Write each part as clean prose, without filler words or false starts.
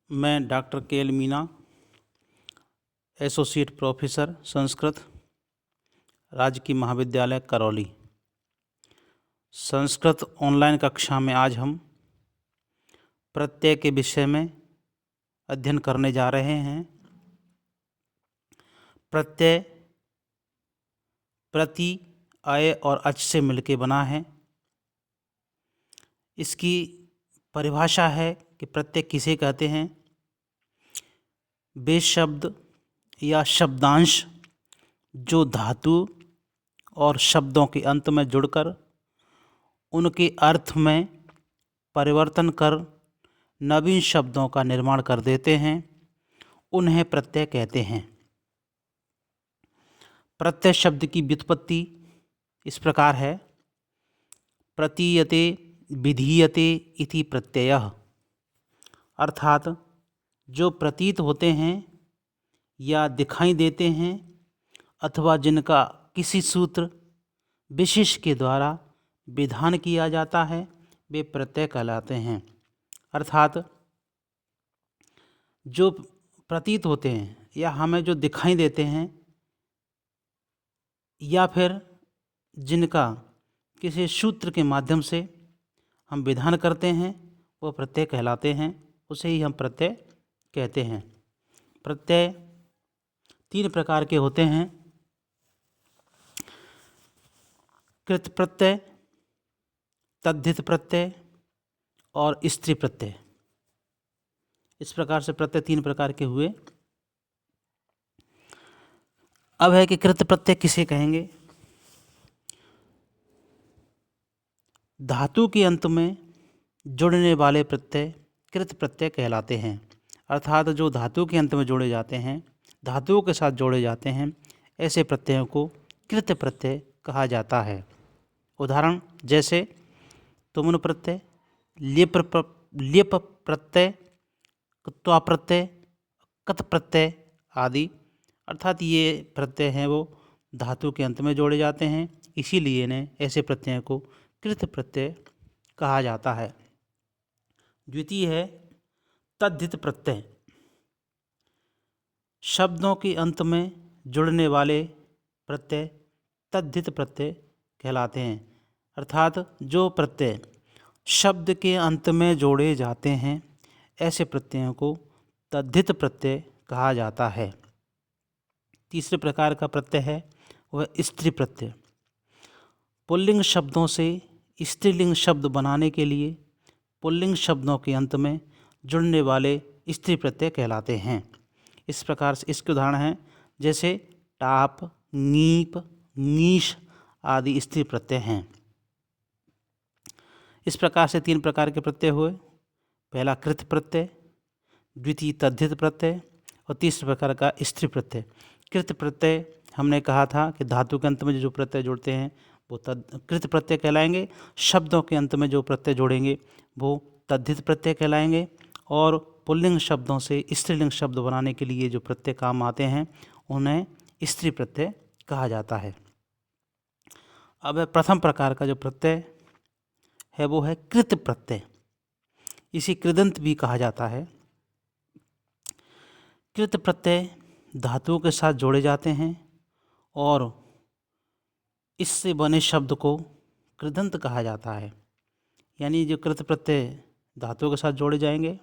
मैं doctor KL. Meena, associate professor Sanskrit, राजकीय महाविद्यालय करौली। संस्कृत ऑनलाइन कक्षा में आज हम प्रत्यय के विषय में अध्ययन करने जा रहे हैं। प्रत्यय प्रति, अय और अच से मिलके बना है। इसकी परिभाषा है कि प्रत्यय किसे कहते हैं। वे शब्द या शब्दांश जो धातु और शब्दों के अंत में जुड़कर उनके अर्थ में परिवर्तन कर नवीन शब्दों का निर्माण कर देते हैं, उन्हें प्रत्यय कहते हैं। प्रत्यय शब्द की व्युत्पत्ति इस प्रकार है। प्रतीयते विधीयते इति प्रत्ययः, अर्थात जो प्रतीत होते हैं या दिखाई देते हैं अथवा जिनका किसी सूत्र विशेष के द्वारा विधान किया जाता है, वे प्रत्यय कहलाते हैं। अर्थात जो प्रतीत होते हैं या हमें जो दिखाई देते हैं या फिर जिनका किसी सूत्र के माध्यम से हम विधान करते हैं, वो प्रत्यय कहलाते हैं। उसे ही हम प्रत्यय कहते हैं। प्रत्यय 3 प्रकार के होते हैं। कृत प्रत्यय, तद्धित प्रत्यय और स्त्री प्रत्यय। इस प्रकार से प्रत्यय 3 प्रकार के हुए। अब है कि कृत प्रत्यय किसे कहेंगे। धातु के अंत में जुड़ने वाले प्रत्यय कृत प्रत्यय कहलाते हैं। अर्थात जो धातु के अंत में जोड़े जाते हैं, धातुओं के साथ जोड़े जाते हैं, ऐसे प्रत्ययों को कृत प्रत्यय कहा जाता है। उदाहरण जैसे तुमन प्रत्यय, लेप प्रत्यय, क्त्वा प्रत्यय, कत प्रत्यय आदि। अर्थात ये प्रत्यय हैं वो धातु के अंत में जोड़े जाते हैं, इसीलिए इन्हें ऐसे प्रत्ययों को कृत प्रत्यय कहा जाता है। द्वितीय है तद्धित प्रत्यय। शब्दों के अंत में जुड़ने वाले प्रत्यय तद्धित प्रत्यय कहलाते हैं। अर्थात जो प्रत्यय शब्द के अंत में जोड़े जाते हैं, ऐसे प्रत्ययों को तद्धित प्रत्यय कहा जाता है। तीसरे प्रकार का प्रत्यय है वह स्त्री प्रत्यय। पुल्लिंग शब्दों से स्त्रीलिंग शब्द बनाने के लिए पुल्लिंग शब्दों के अंत में जुड़ने वाले स्त्री प्रत्यय कहलाते हैं। इस प्रकार से इसके उदाहरण हैं जैसे टाप, नीप, नीश आदि स्त्री प्रत्यय हैं। इस प्रकार से 3 प्रकार के प्रत्यय हुए। पहला कृत प्रत्यय, द्वितीय तद्धित प्रत्यय और तीसरे प्रकार का स्त्री प्रत्यय। कृत प्रत्यय हमने कहा था कि धातु के अंत में जो प्रत्यय जोड़ते हैं वो कृत प्रत्यय कहलाएंगे। शब्दों के अंत में जो प्रत्यय जोड़ेंगे वो तद्धित प्रत्यय कहलाएंगे। और पुल्लिंग शब्दों से स्त्रीलिंग शब्द बनाने के लिए जो प्रत्यय काम आते हैं उन्हें स्त्री प्रत्यय कहा जाता है। अब प्रथम प्रकार का जो प्रत्यय है वो है कृत प्रत्यय। इसी कृदंत भी कहा जाता है। कृत प्रत्यय धातुओं के साथ जोड़े जाते हैं और इससे बने शब्द को कृदंत कहा जाता है। यानी जो कृत प्रत्यय धातुओं के साथ जोड़े जाएंगे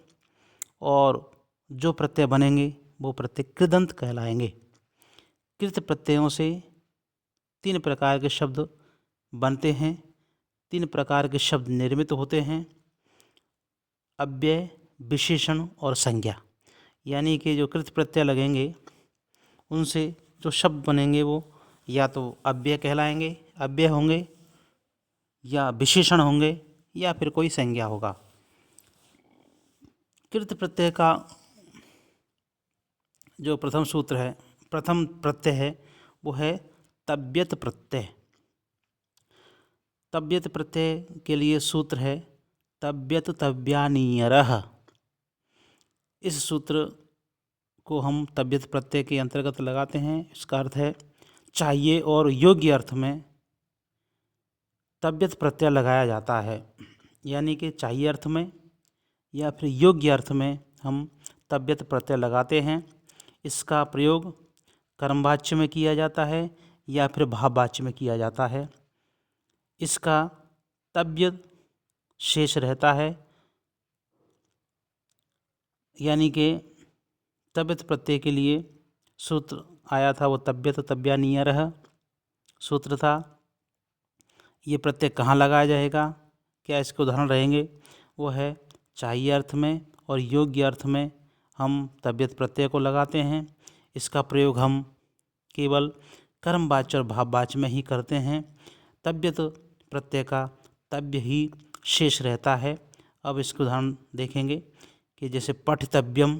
और जो प्रत्यय बनेंगे वो प्रत्यय कृदंत कहलाएंगे। कृत प्रत्ययों से 3 प्रकार के शब्द बनते हैं, 3 प्रकार के शब्द निर्मित होते हैं। अव्यय, विशेषण और संज्ञा। यानी कि जो कृत प्रत्यय लगेंगे उनसे जो शब्द बनेंगे वो या तो अव्यय कहलाएंगे, अव्यय होंगे, या विशेषण होंगे, या फिर कोई संज्ञा होगा। कृत प्रत्यय का जो प्रथम सूत्र है, प्रथम प्रत्यय है वो है तव्यत प्रत्यय। तव्यत प्रत्यय के लिए सूत्र है तव्यत तव्यानीयरः। इस सूत्र को हम तव्यत प्रत्यय के अंतर्गत लगाते हैं। इसका अर्थ है चाहिए और योग्य अर्थ में तव्यत प्रत्यय लगाया जाता है। यानी कि चाहिए अर्थ में या फिर योग्य अर्थ में हम तव्यत प्रत्यय लगाते हैं। इसका प्रयोग कर्मवाच्य में किया जाता है या फिर भाववाच्य में किया जाता है। इसका तव्यत शेष रहता है, यानी कि तव्यत प्रत्यय के लिए सूत्र आया था वो तव्यत तव्यानीयरः सूत्र था। ये प्रत्यय कहाँ लगाया जाएगा, क्या इसके उदाहरण रहेंगे, वो है चाहिए अर्थ में और योग्य अर्थ में हम तव्यत प्रत्यय को लगाते हैं। इसका प्रयोग हम केवल कर्मवाच्य और भाववाच्य में ही करते हैं। तव्यत प्रत्यय का तव्य ही शेष रहता है। अब इसके उदाहरण देखेंगे कि जैसे पठितव्यम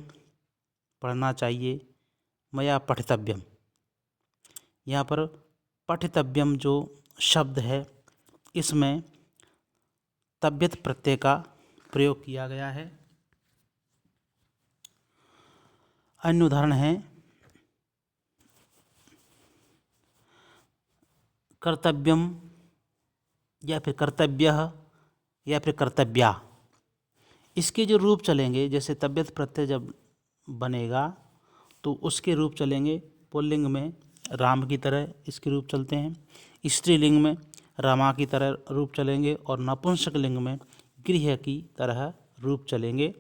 पढ़ना चाहिए, मया पठितव्यम। यहाँ पर पठितव्यम जो शब्द है इसमें तव्यत प्रत्यय का प्रयोग किया गया है। अन्य उदाहरण है कर्तव्यम या फिर कर्तव्यः या फिर कर्तव्या। इसके जो रूप चलेंगे, जैसे तव्यत प्रत्यय जब बनेगा तो उसके रूप चलेंगे पुल्लिंग में राम की तरह इसके रूप चलते हैं, स्त्रीलिंग में रमा की तरह रूप चलेंगे और नपुंसक लिंग में गृह की तरह रूप चलेंगे।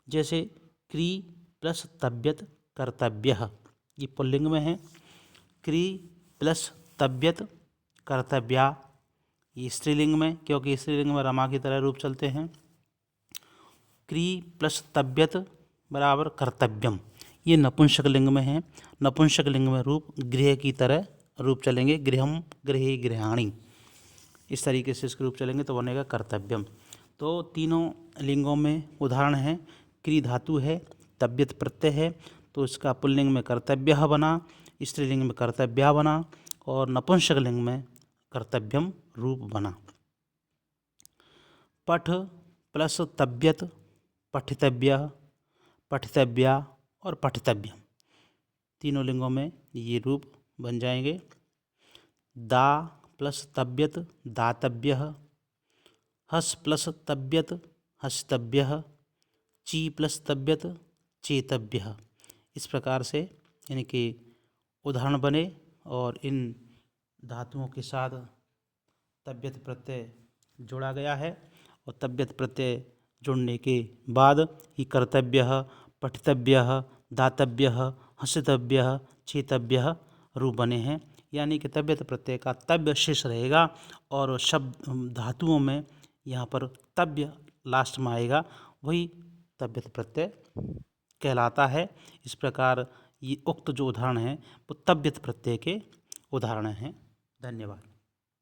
जैसे क्री प्लस तव्यत कर्तव्यः, ये पुल्लिंग में है। क्री प्लस तव्यत कर्तव्या, ये स्त्रीलिंग में, क्योंकि स्त्रीलिंग में रमा की तरह रूप चलते हैं। क्री प्लस तव्यत बराबर कर्तव्यम, ये नपुंसक लिंग में है। नपुंसक लिंग में रूप गृह की तरह रूप चलेंगे, गृहम गृहे गृहाणी, इस तरीके से इसके रूप चलेंगे तो बनेगा कर्तव्यम। तो तीनों लिंगों में उदाहरण है। क्री धातु है, तव्यत प्रत्यय है, तो इसका पुल्लिंग में कर्तव्यः बना, स्त्रीलिंग में कर्तव्या बना और नपुंसक लिंग में कर्तव्यम रूप बना। पठ प्लस तव्यत पठितव्यः, पठितव्या और पठितव्यम, तीनों लिंगों में ये रूप बन जाएंगे। दा प्लस तव्यत दातव्यः, हस प्लस तव्यत हस्तव्यः, ची प्लस तव्यत चेतव्यः। इस प्रकार से यानी कि उदाहरण बने और इन धातुओं के साथ तव्यत प्रत्यय जोड़ा गया है और तव्यत प्रत्यय जुड़ने के बाद ही कर्तव्यः, पठितव्यः, दातव्यः, हसितव्यः, चेतव्यः रूप बने हैं। यानी कि तव्यत प्रत्यय का तव्य शेष रहेगा और शब्द धातुओं में यहाँ पर तव्य लास्ट में आएगा, वही तव्यत प्रत्यय कहलाता है। इस प्रकार ये उक्त जो उदाहरण हैं वो तव्यत प्रत्यय के उदाहरण हैं। धन्यवाद।